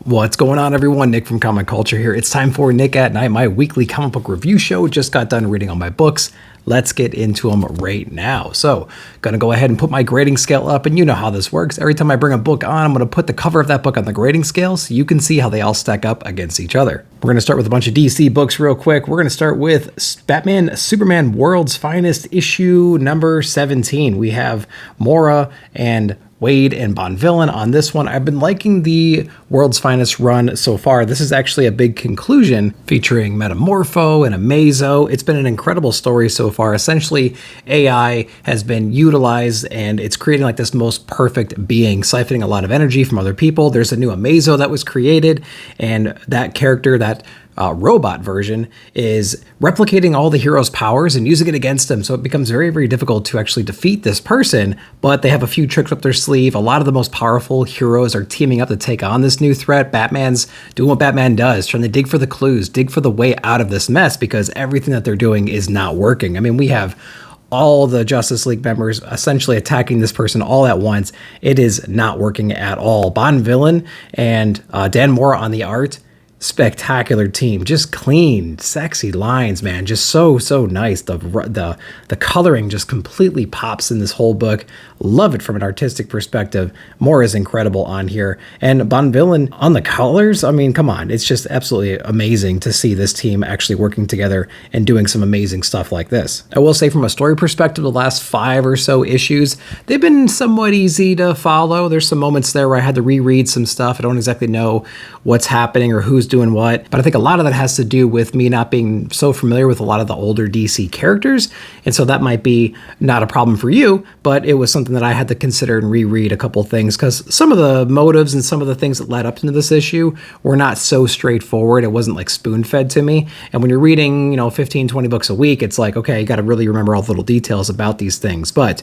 What's going on, everyone? Nick from Comic Culture here. It's time for Nick at Night, my weekly comic book review show. Just got done reading all my books. Let's get into them right now. So, gonna go ahead and put my grading scale up, and you know how this works. Every time I bring a book on, I'm gonna put the cover of that book on the grading scale so you can see how they all stack up against each other. We're gonna start with a bunch of DC books real quick. We're gonna start with Batman Superman World's Finest issue number 17. We have Mora and Wade and Bonvillain on this one. I've been liking the World's Finest run so far. This is actually a big conclusion featuring Metamorpho and Amazo. It's been an incredible story so far. Essentially, AI has been utilized and it's creating like this most perfect being, siphoning a lot of energy from other people. There's a new Amazo that was created, and that character, that robot version, is replicating all the hero's powers and using it against them. So it becomes very, very difficult to actually defeat this person, but they have a few tricks up their sleeve. A lot of the most powerful heroes are teaming up to take on this new threat. Batman's doing what Batman does, trying to dig for the clues, dig for the way out of this mess, because everything that they're doing is not working. I mean, we have all the Justice League members essentially attacking this person all at once. It is not working at all. Bonvillain and Dan Mora on the art. Spectacular team, just clean, sexy lines, man, just so nice. The coloring just completely pops in this whole book. Love it from an artistic perspective. More is incredible on here, and Bonvillain on the colors. I mean, come on, it's just absolutely amazing to see this team actually working together and doing some amazing stuff like this. I will say, from a story perspective, the last 5 or so issues, they've been somewhat easy to follow. There's some moments there where I had to reread some stuff. I don't exactly know what's happening or who's doing what, but I think a lot of that has to do with me not being so familiar with a lot of the older DC characters, and so that might be not a problem for you, but it was something that I had to consider and reread a couple things, because some of the motives and some of the things that led up into this issue were not so straightforward. It wasn't like spoon-fed to me, and when you're reading 15-20 books a week, it's like, okay, you got to really remember all the little details about these things. But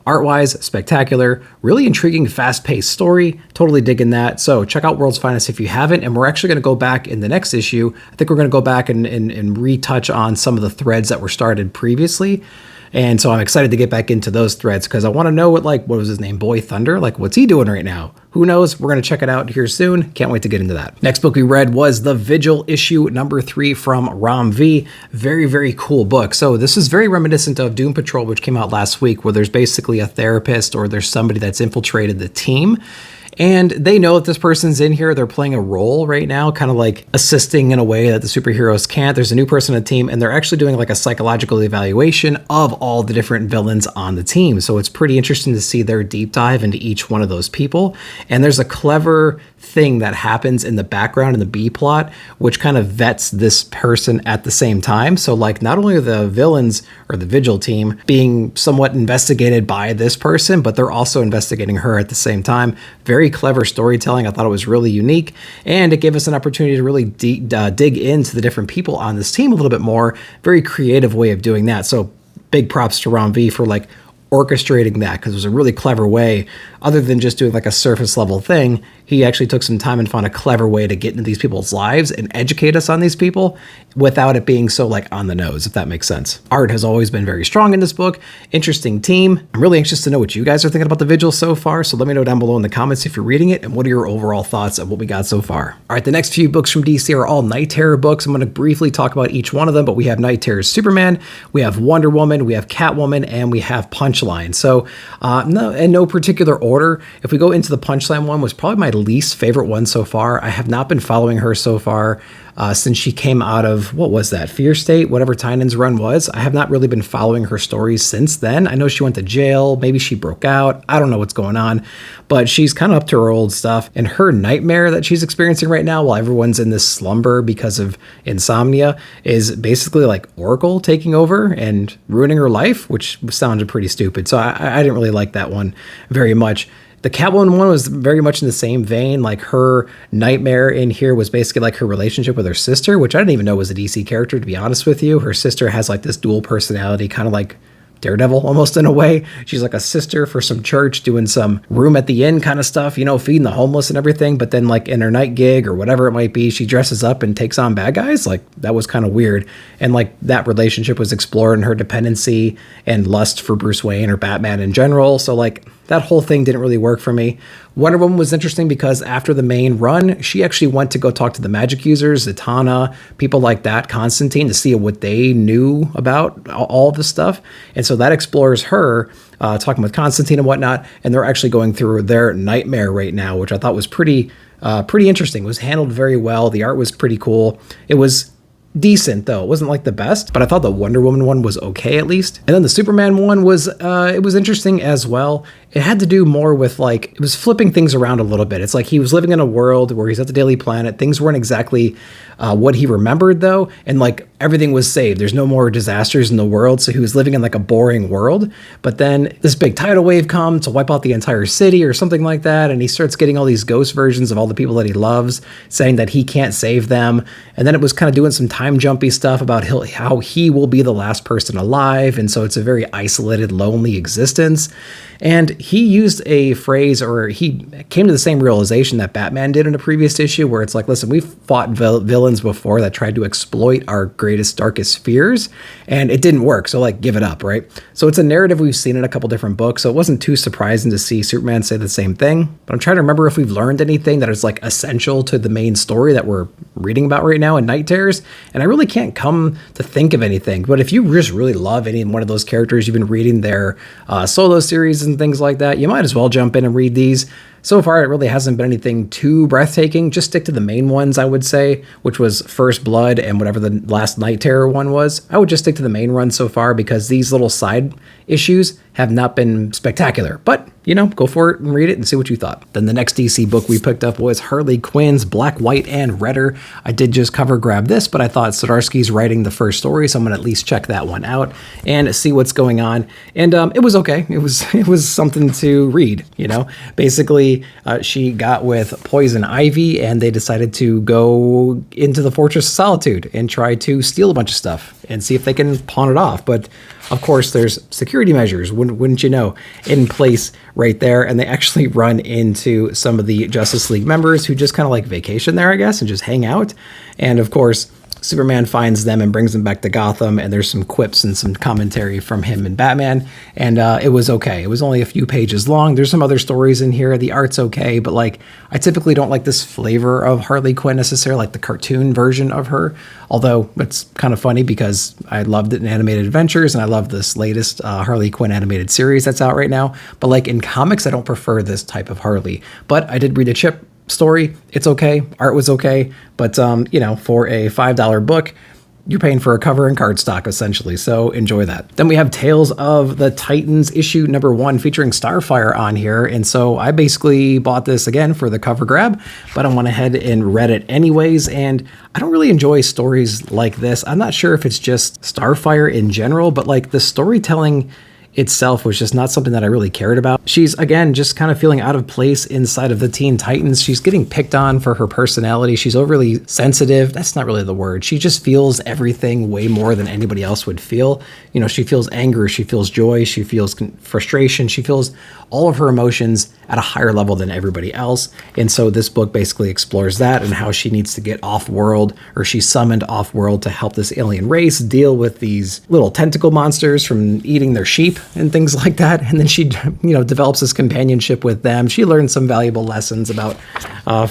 art-wise, spectacular, really intriguing, fast-paced story. Totally digging that. So check out World's Finest if you haven't. And we're actually going to go back in the next issue. I think we're going to go back and retouch on some of the threads that were started previously. And so I'm excited to get back into those threads, because I want to know what was his name? Boy Thunder? Like, what's he doing right now? Who knows? We're going to check it out here soon. Can't wait to get into that. Next book we read was The Vigil, issue number 3 from Ram V. Very, very cool book. So this is very reminiscent of Doom Patrol, which came out last week, where there's basically a therapist or there's somebody that's infiltrated the team. And they know that this person's in here. They're playing a role right now, kind of like assisting in a way that the superheroes can't. There's a new person on the team, and they're actually doing like a psychological evaluation of all the different villains on the team. So it's pretty interesting to see their deep dive into each one of those people. And there's a clever thing that happens in the background in the B plot, which kind of vets this person at the same time. So like, not only are the villains or the Vigil team being somewhat investigated by this person, but they're also investigating her at the same time. Very clever storytelling. I thought it was really unique, and it gave us an opportunity to really dig into the different people on this team a little bit more. Very creative way of doing that. So big props to Ron V for like orchestrating that, because it was a really clever way. Other than just doing like a surface level thing, he actually took some time and found a clever way to get into these people's lives and educate us on these people without it being so like on the nose, if that makes sense. Art has always been very strong in this book. Interesting team. I'm really anxious to know what you guys are thinking about The Vigil so far, so let me know down below in the comments if you're reading it, and what are your overall thoughts of what we got so far. All right, the next few books from DC are all Nocterra books. I'm going to briefly talk about each one of them, but we have Nocterra's Superman, we have Wonder Woman, we have Catwoman, and we have Punchline. So in no particular order. If we go into the Punchline one, was probably my least favorite one so far. I have not been following her so far since she came out of, what was that, Fear State, whatever Tynan's run was. I have not really been following her stories since then. I know she went to jail, maybe she broke out, I don't know what's going on, but she's kind of up to her old stuff. And her nightmare that she's experiencing right now while everyone's in this slumber because of insomnia is basically like Oracle taking over and ruining her life, which sounded pretty stupid. So I didn't really like that one very much. The Catwoman one was very much in the same vein. Like, her nightmare in here was basically like her relationship with her sister, which I didn't even know was a DC character, to be honest with you. Her sister has like this dual personality, kind of like Daredevil almost in a way. She's like a sister for some church, doing some room at the inn kind of stuff, feeding the homeless and everything. But then like in her night gig or whatever it might be, she dresses up and takes on bad guys. Like, that was kind of weird. And like, that relationship was explored in her dependency and lust for Bruce Wayne or Batman in general. So like, that whole thing didn't really work for me. Wonder Woman was interesting because after the main run, she actually went to go talk to the magic users, Zatanna, people like that, Constantine, to see what they knew about all this stuff. And so that explores her talking with Constantine and whatnot, and they're actually going through their nightmare right now, which I thought was pretty interesting. It was handled very well. The art was pretty cool. It was decent, though. It wasn't like the best, but I thought the Wonder Woman one was okay at least. And then the Superman one was it was interesting as well. It had to do more with, like, it was flipping things around a little bit. It's like he was living in a world where he's at the Daily Planet. Things weren't exactly what he remembered, though, and like everything was saved. There's no more disasters in the world, so he was living in like a boring world. But then this big tidal wave comes to wipe out the entire city or something like that, and he starts getting all these ghost versions of all the people that he loves, saying that he can't save them. And then it was kind of doing some time jumpy stuff about how he will be the last person alive, and so it's a very isolated, lonely existence. And he used a phrase, or he came to the same realization that Batman did in a previous issue, where it's like, listen, we've fought villains before that tried to exploit our greatest, darkest fears, and it didn't work, so like, give it up, right? So it's a narrative we've seen in a couple different books, so it wasn't too surprising to see Superman say the same thing. But I'm trying to remember if we've learned anything that is like essential to the main story that we're reading about right now in Night Terrors, and I really can't come to think of anything. But if you just really love any one of those characters, you've been reading their solo series and things like that, you might as well jump in and read these. So far, it really hasn't been anything too breathtaking. Just stick to the main ones, I would say, which was First Blood and whatever the last Night Terror one was. I would just stick to the main run so far because these little side issues have not been spectacular. But, you know, go for it and read it and see what you thought. Then the next DC book we picked up was Harley Quinn's Black, White, and Redder. I did just cover grab this, but I thought Zdarsky's writing the first story, so I'm going to at least check that one out and see what's going on. And it was okay. It was something to read, you know. Basically, she got with Poison Ivy, and they decided to go into the Fortress of Solitude and try to steal a bunch of stuff and see if they can pawn it off. But of course, there's security measures, wouldn't you know, in place right there. And they actually run into some of the Justice League members who just kind of like vacation there, I guess, and just hang out. And of course, Superman finds them and brings them back to Gotham, and there's some quips and some commentary from him and Batman, and it was okay. It was only a few pages long. There's some other stories in here. The art's okay, but like, I typically don't like this flavor of Harley Quinn necessarily, like the cartoon version of her, although it's kind of funny because I loved it in Animated Adventures, and I love this latest Harley Quinn animated series that's out right now, but like in comics, I don't prefer this type of Harley. But I did read a Chip story. It's okay. Art was okay. But, you know, for a $5 book, you're paying for a cover and cardstock, essentially. So enjoy that. Then we have Tales of the Titans issue number 1 featuring Starfire on here. And so I basically bought this again for the cover grab, but I went ahead and read it anyways. And I don't really enjoy stories like this. I'm not sure if it's just Starfire in general, but like the storytelling itself was just not something that I really cared about. She's, again, just kind of feeling out of place inside of the Teen Titans. She's getting picked on for her personality. She's overly sensitive. That's not really the word. She just feels everything way more than anybody else would feel. You know, she feels anger, she feels joy, she feels frustration, she feels all of her emotions at a higher level than everybody else. And so this book basically explores that and how she needs to get off-world, or she's summoned off-world to help this alien race deal with these little tentacle monsters from eating their sheep and things like that. And then she, you know, develops this companionship with them. She learns some valuable lessons about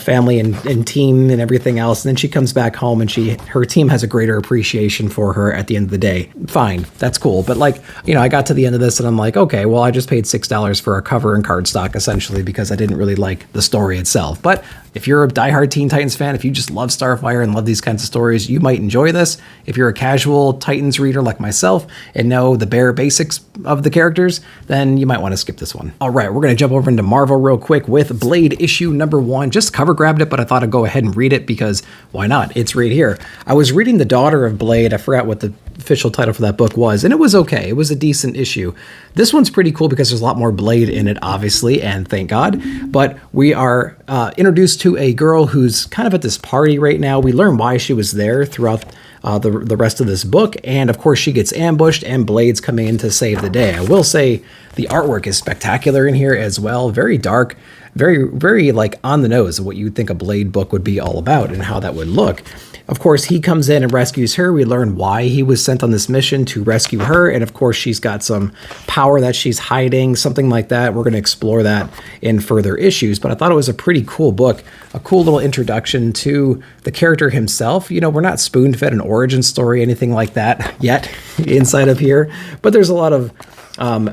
family and team and everything else. And then she comes back home and her team has a greater appreciation for her at the end of the day. Fine, that's cool. But like, you know, I got to the end of this and I'm like, okay, well, I just paid $6 for a cover and cardstock essentially because I didn't really like the story itself. But if you're a diehard Teen Titans fan, if you just love Starfire and love these kinds of stories, you might enjoy this. If you're a casual Titans reader like myself and know the bare basics of the characters, then you might want to skip this one. All right, we're going to jump over into Marvel real quick with Blade issue number 1. Just cover grabbed it, but I thought I'd go ahead and read it because why not? It's right here. I was reading The Daughter of Blade. I forgot what the official title for that book was, and it was okay. It was a decent issue. This one's pretty cool because there's a lot more Blade in it, obviously, and thank God. But we are introduced to a girl who's kind of at this party right now. We learn why she was there throughout the rest of this book, and of course she gets ambushed and Blade's coming in to save the day. I will say the artwork is spectacular in here as well, very dark, very, very like on the nose of what you would think a Blade book would be all about and how that would look. Of course, he comes in and rescues her. We learn why he was sent on this mission to rescue her. And of course, she's got some power that she's hiding, something like that. We're going to explore that in further issues. But I thought it was a pretty cool book, a cool little introduction to the character himself. You know, we're not spoon-fed an origin story, anything like that yet inside of here. But there's a lot of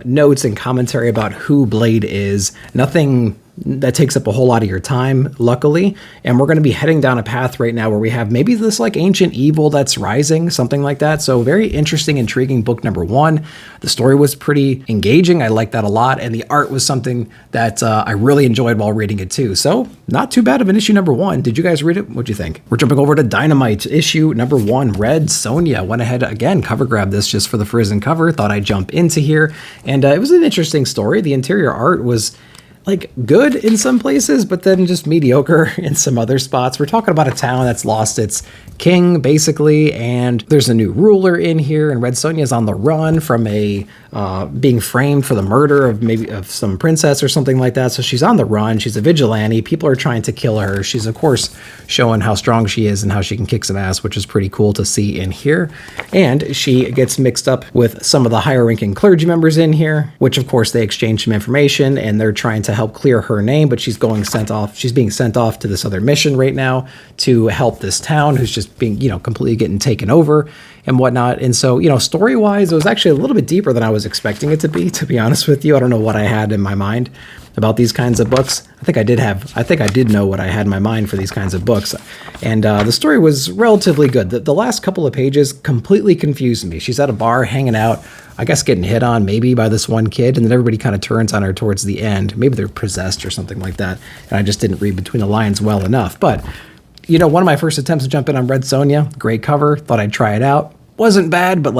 notes and commentary about who Blade is. Nothing that takes up a whole lot of your time, luckily. And we're going to be heading down a path right now where we have maybe this like ancient evil that's rising, something like that. So very interesting, intriguing book number 1. The story was pretty engaging. I liked that a lot. And the art was something that I really enjoyed while reading it too. So not too bad of an issue number 1. Did you guys read it? What'd you think? We're jumping over to Dynamite, issue number 1, Red Sonja. Went ahead again, cover grabbed this just for the frizz and cover. Thought I'd jump into here. And it was an interesting story. The interior art was like good in some places, but then just mediocre in some other spots. We're talking about a town that's lost its king, basically, and there's a new ruler in here, and Red Sonja is on the run from a being framed for the murder of some princess or something like that. So she's on the run. She's a vigilante. People are trying to kill her. She's, of course, showing how strong she is and how she can kick some ass, which is pretty cool to see in here. And she gets mixed up with some of the higher-ranking clergy members in here, which, of course, they exchange some information, and they're trying to help clear her name, but she's being sent off to this other mission right now to help this town who's just being, completely getting taken over and whatnot. And so, story-wise, it was actually a little bit deeper than I was expecting it to be honest with you. I don't know what I had in my mind about these kinds of books. I think I did know what I had in my mind for these kinds of books. And the story was relatively good. The last couple of pages completely confused me. She's at a bar hanging out, I guess getting hit on maybe by this one kid, and then everybody kind of turns on her towards the end. Maybe they're possessed or something like that, and I just didn't read between the lines well enough. But, one of my first attempts to jump in on Red Sonja, great cover, thought I'd try it out. Wasn't bad, but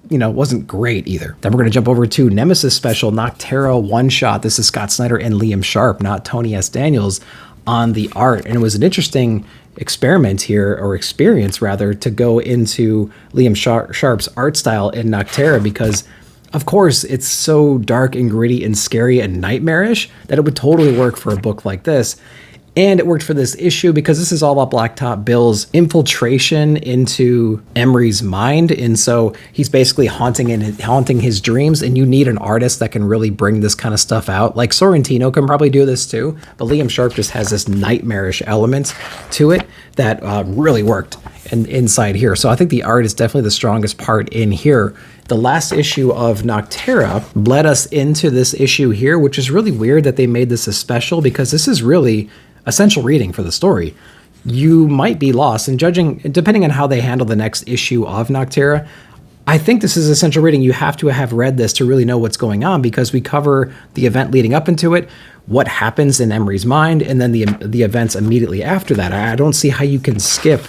wasn't great either. Then we're going to jump over to Nemesis Special Nocterra one-shot. This is Scott Snyder and Liam Sharp, not Tony S. Daniels, on the art. And it was an interesting experience, to go into Liam Sharp's art style in Nocterra, because of course it's so dark and gritty and scary and nightmarish that it would totally work for a book like this. And it worked for this issue because this is all about Blacktop Bill's infiltration into Emery's mind. And so he's basically haunting his dreams, and you need an artist that can really bring this kind of stuff out. Like Sorrentino can probably do this too, but Liam Sharp just has this nightmarish element to it that really worked inside here. So I think the art is definitely the strongest part in here. The last issue of Nocterra led us into this issue here, which is really weird that they made this a special, because this is really essential reading for the story. You might be lost, and depending on how they handle the next issue of Nocterra, I think this is essential reading. You have to have read this to really know what's going on, because we cover the event leading up into it, what happens in Emery's mind, and then the events immediately after that. I don't see how you can skip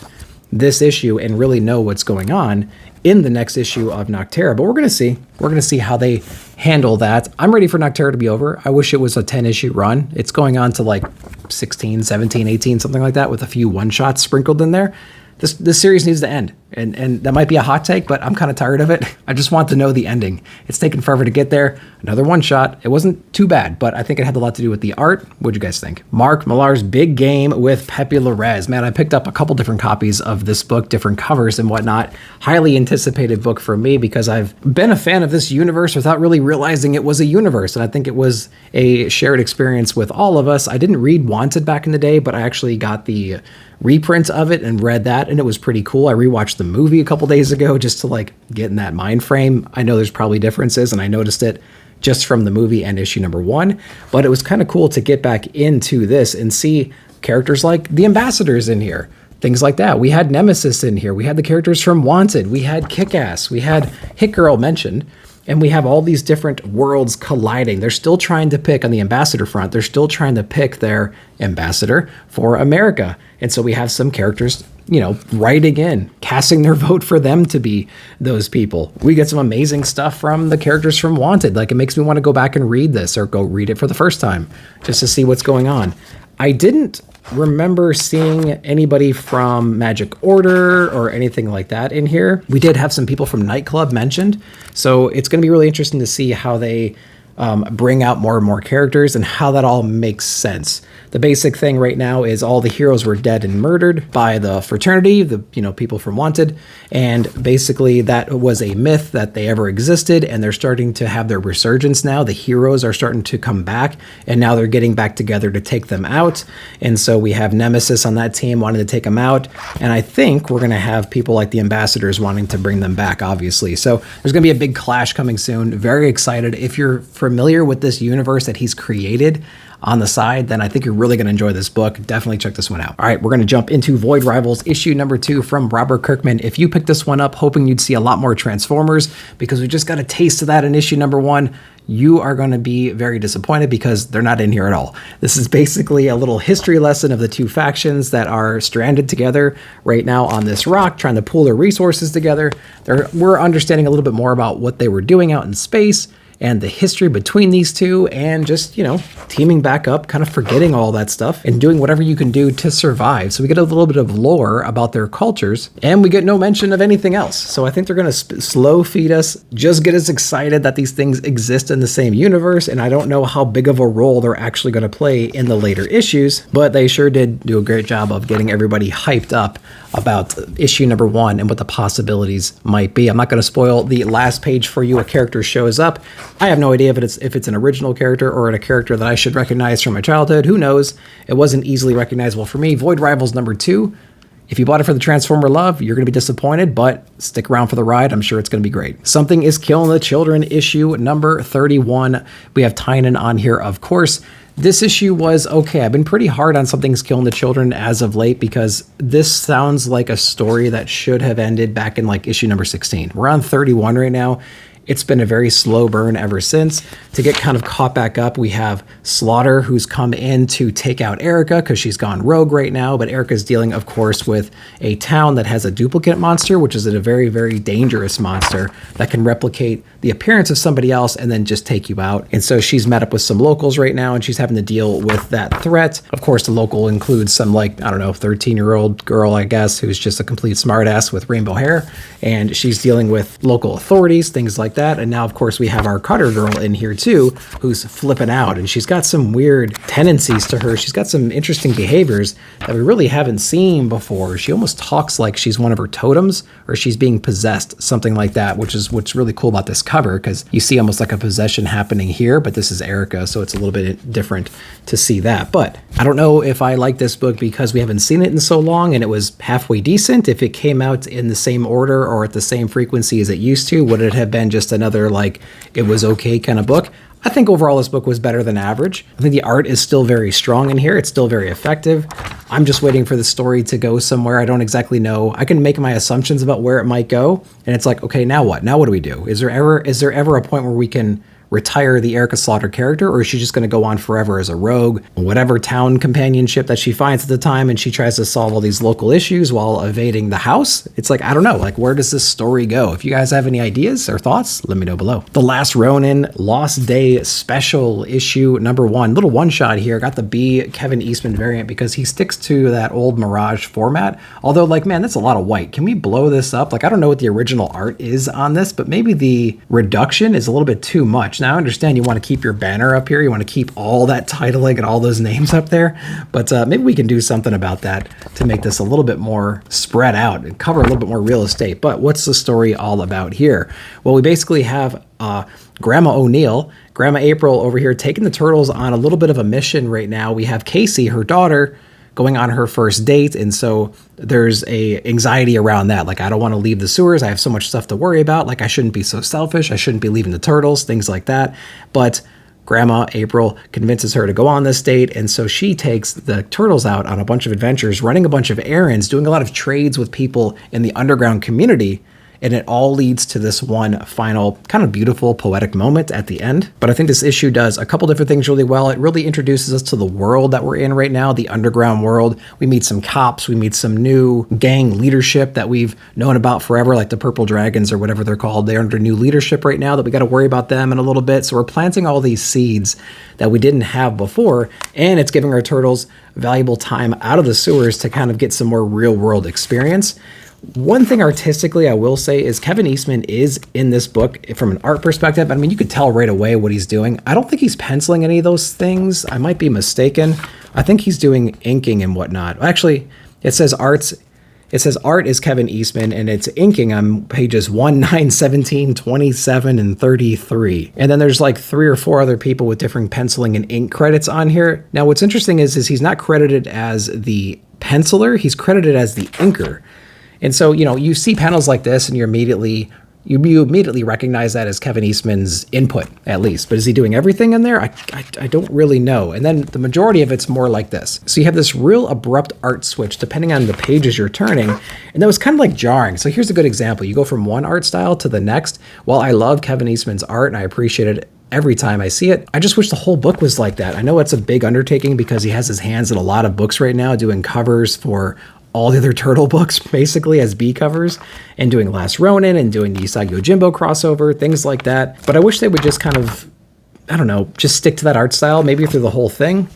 this issue and really know what's going on in the next issue of Nocterra, but we're going to see. We're going to see how they handle that. I'm ready for Nocterra to be over. I wish it was a 10-issue run. It's going on to like 16, 17, 18, something like that, with a few one-shots sprinkled in there. This series needs to end, and that might be a hot take, but I'm kind of tired of it. I just want to know the ending. It's taken forever to get there. Another one shot. It wasn't too bad, but I think it had a lot to do with the art. What'd you guys think? Mark Millar's Big Game with Pepe Larez. Man, I picked up a couple different copies of this book, different covers and whatnot. Highly anticipated book for me, because I've been a fan of this universe without really realizing it was a universe, and I think it was a shared experience with all of us. I didn't read Wanted back in the day, but I actually got the reprint of it and read that, and it was pretty cool. I rewatched the movie a couple days ago just to get in that mind frame. I know there's probably differences, and I noticed it just from the movie and issue number 1, but it was kind of cool to get back into this and see characters like the ambassadors in here, things like that. We had Nemesis in here. We had the characters from Wanted. We had Kick-Ass. We had Hit Girl mentioned. And we have all these different worlds colliding. They're still trying to pick, on the ambassador front, they're still trying to pick their ambassador for America. And so we have some characters, writing in, casting their vote for them to be those people. We get some amazing stuff from the characters from Wanted. It makes me want to go back and read this, or go read it for the first time just to see what's going on. I didn't remember seeing anybody from Magic Order or anything like that in here. We did have some people from Nightclub mentioned, so it's going to be really interesting to see how they bring out more and more characters and how that all makes sense. The basic thing right now is all the heroes were dead and murdered by the fraternity, the people from Wanted, and basically that was a myth that they ever existed, and they're starting to have their resurgence now. The heroes are starting to come back, and now they're getting back together to take them out. And so we have Nemesis on that team wanting to take them out, and I think we're going to have people like the Ambassadors wanting to bring them back, obviously. So there's going to be a big clash coming soon. Very excited. If you're familiar with this universe that he's created on the side, then I think you're really going to enjoy this book. Definitely check this one out. All right, we're going to jump into Void Rivals issue number 2 from Robert Kirkman. If you picked this one up hoping you'd see a lot more Transformers, because we just got a taste of that in issue number 1, you are going to be very disappointed because they're not in here at all. This is basically a little history lesson of the two factions that are stranded together right now on this rock, trying to pool their resources together. We're understanding a little bit more about what they were doing out in space and the history between these two, and just, teaming back up, kind of forgetting all that stuff and doing whatever you can do to survive. So we get a little bit of lore about their cultures, and we get no mention of anything else. So I think they're going to slow feed us, just get us excited that these things exist in the same universe, and I don't know how big of a role they're actually going to play in the later issues, but they sure did do a great job of getting everybody hyped up about issue number 1 and what the possibilities might be. I'm not going to spoil the last page for you. A character shows up. I have no idea if it's an original character or a character that I should recognize from my childhood. Who knows? It wasn't easily recognizable for me. Void Rivals number 2. If you bought it for the Transformer love, you're going to be disappointed, but stick around for the ride. I'm sure it's going to be great. Something is Killing the Children, issue number 31. We have Tynan on here, of course. This issue was okay. I've been pretty hard on Something's Killing the Children as of late because this sounds like a story that should have ended back in like issue number 16. We're on 31 right now. It's been a very slow burn ever since. To get kind of caught back up, we have Slaughter, who's come in to take out Erica because she's gone rogue right now. But Erica's dealing, of course, with a town that has a duplicate monster, which is a very, very dangerous monster that can replicate the appearance of somebody else and then just take you out. And so she's met up with some locals right now, and she's having to deal with that threat. Of course, the local includes some, 13-year-old girl, I guess, who's just a complete smartass with rainbow hair. And she's dealing with local authorities, things like that. And now, of course, we have our Cutter girl in here too, who's flipping out, and she's got some weird tendencies to her. She's got some interesting behaviors that we really haven't seen before. She almost talks like she's one of her totems or she's being possessed, something like that, which is what's really cool about this cover, because you see almost like a possession happening here, but this is Erica, so it's a little bit different to see that. But I don't know if I like this book because we haven't seen it in so long and it was halfway decent. If it came out in the same order or at the same frequency as it used to, would it have been just another it was okay kind of book? I think overall this book was better than average. I think the art is still very strong in here. It's still very effective. I'm just waiting for the story to go somewhere. I don't exactly know. I can make my assumptions about where it might go, and it's like, okay, now what? Now what do we do? Is there ever a point where we can retire the Erica Slaughter character, or is she just going to go on forever as a rogue, whatever town companionship that she finds at the time, and she tries to solve all these local issues while evading the house? It's like, I don't know, where does this story go? If you guys have any ideas or thoughts, let me know below. The Last Ronin Lost Day Special, issue number 1, little one-shot here. Got the B Kevin Eastman variant because he sticks to that old Mirage format, although man, that's a lot of white. Can we blow this up? I don't know what the original art is on this, but maybe the reduction is a little bit too much. Now, I understand you want to keep your banner up here. You want to keep all that titling and all those names up there. But maybe we can do something about that to make this a little bit more spread out and cover a little bit more real estate. But what's the story all about here? Well, we basically have Grandma O'Neill, Grandma April over here taking the turtles on a little bit of a mission right now. We have Casey, her daughter, going on her first date, and so there's a anxiety around that. I don't want to leave the sewers. I have so much stuff to worry about. I shouldn't be so selfish. I shouldn't be leaving the turtles, things like that. But Grandma April convinces her to go on this date, and so she takes the turtles out on a bunch of adventures, running a bunch of errands, doing a lot of trades with people in the underground community. And it all leads to this one final kind of beautiful poetic moment at the end. But I think this issue does a couple different things really well. It really introduces us to the world that we're in right now, the underground world. We meet some cops, we meet some new gang leadership that we've known about forever, like the Purple Dragons or whatever they're called. They're under new leadership right now that we got to worry about them in a little bit. So we're planting all these seeds that we didn't have before, and it's giving our turtles valuable time out of the sewers to kind of get some more real world experience. One thing artistically I will say is Kevin Eastman is in this book from an art perspective. I mean, you could tell right away what he's doing. I don't think he's penciling any of those things. I might be mistaken. I think he's doing inking and whatnot. Actually, it says art is Kevin Eastman, and it's inking on pages 1, 9, 17, 27, and 33. And then there's like 3 or 4 other people with different penciling and ink credits on here. Now, what's interesting is he's not credited as the penciler, he's credited as the inker. And so, you know, you see panels like this and you immediately recognize that as Kevin Eastman's input, at least. But is he doing everything in there? I don't really know. And then the majority of it's more like this. So you have this real abrupt art switch depending on the pages you're turning. And that was kind of like jarring. So here's a good example. You go from one art style to the next. While I love Kevin Eastman's art and I appreciate it every time I see it, I just wish the whole book was like that. I know it's a big undertaking because he has his hands in a lot of books right now, doing covers for all the other Turtle books basically as B covers, and doing Last Ronin and doing the Usagi Yojimbo crossover, things like that. But I wish they would just kind of, I don't know, just stick to that art style, maybe through the whole thing.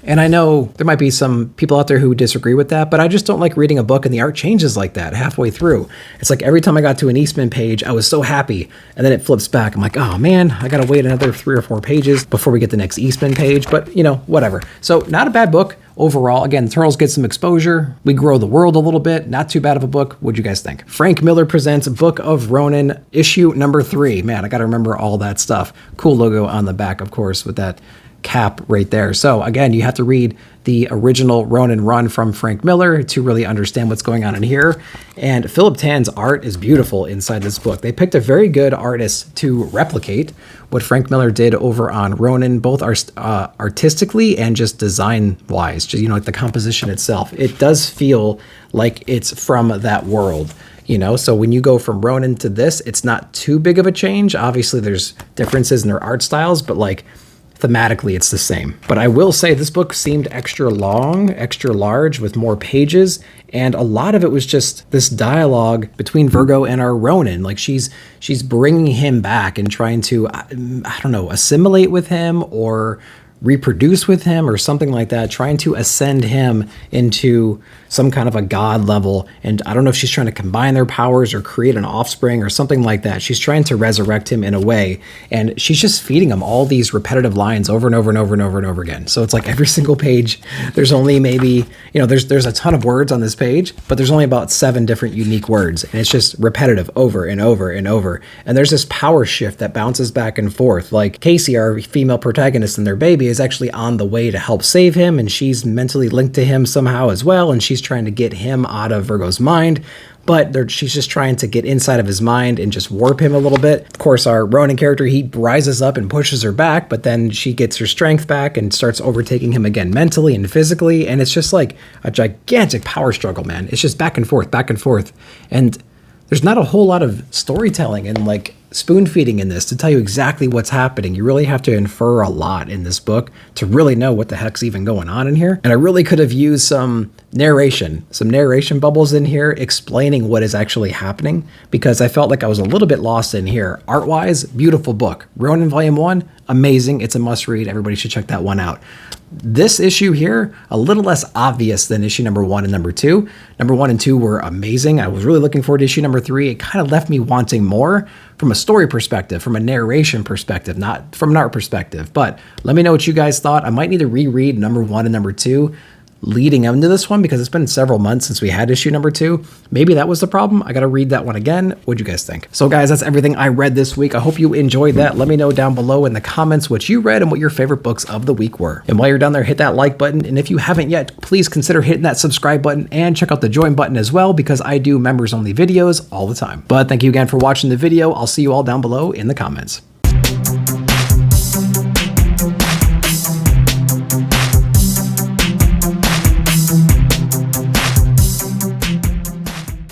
And I know there might be some people out there who disagree with that, but I just don't like reading a book and the art changes like that halfway through. It's like every time I got to an Eastman page, I was so happy, and then it flips back. I'm like, oh man, I gotta wait another 3 or 4 pages before we get the next Eastman page, but you know, whatever. So not a bad book overall. Again, Turtles get some exposure. We grow the world a little bit. Not too bad of a book. What'd you guys think? Frank Millar presents Book of Ronin, issue number 3. Man, I gotta remember all that stuff. Cool logo on the back, of course, with that cap right there. So again, you have to read the original Ronin run from Frank Millar to really understand what's going on in here. And Philip Tan's art is beautiful inside this book. They picked a very good artist to replicate what Frank Millar did over on Ronin, both artistically and just design-wise, just, you know, like the composition itself. It does feel like it's from that world. You know, so when you go from Ronin to this, it's not too big of a change. Obviously, there's differences in their art styles, but like thematically, it's the same. But I will say this book seemed extra long, extra large with more pages. And a lot of it was just this dialogue between Virgo and our Ronin. Like she's bringing him back and trying to, I don't know, assimilate with him or reproduce with him or something like that, trying to ascend him into some kind of a god level. And I don't know if she's trying to combine their powers or create an offspring or something like that. She's trying to resurrect him in a way, and she's just feeding him all these repetitive lines over and over and over and over and over again. So it's like every single page, there's only maybe, you know, there's a ton of words on this page, but there's only about 7 different unique words, and it's just repetitive over and over and over. And there's this power shift that bounces back and forth. Like Casey, our female protagonist, and their baby is actually on the way to help save him, and she's mentally linked to him somehow as well, and she's trying to get him out of Virgo's mind, but she's just trying to get inside of his mind and just warp him a little bit. Of course, our Ronin character, he rises up and pushes her back, but then she gets her strength back and starts overtaking him again mentally and physically, and it's just like a gigantic power struggle, man. It's just back and forth, and there's not a whole lot of storytelling and like spoon feeding in this to tell you exactly what's happening. You really have to infer a lot in this book to really know what the heck's even going on in here. And I really could have used some narration bubbles in here explaining what is actually happening, because I felt like I was a little bit lost in here. Art-wise, beautiful book. Ronin Volume 1, amazing. It's a must read. Everybody should check that one out. This issue here, a little less obvious than issue number 1 and number 2. Number 1 and 2 were amazing. I was really looking forward to issue number 3. It kind of left me wanting more from a story perspective, from a narration perspective, not from an art perspective. But let me know what you guys thought. I might need to reread number 1 and number 2 leading into this one, because it's been several months since we had issue number 2. Maybe that was the problem. I got to read that one again. What'd you guys think? So guys, that's everything I read this week. I hope you enjoyed that. Let me know down below in the comments what you read and what your favorite books of the week were. And while you're down there, hit that like button. And if you haven't yet, please consider hitting that subscribe button and check out the join button as well, because I do members only videos all the time. But thank you again for watching the video. I'll see you all down below in the comments.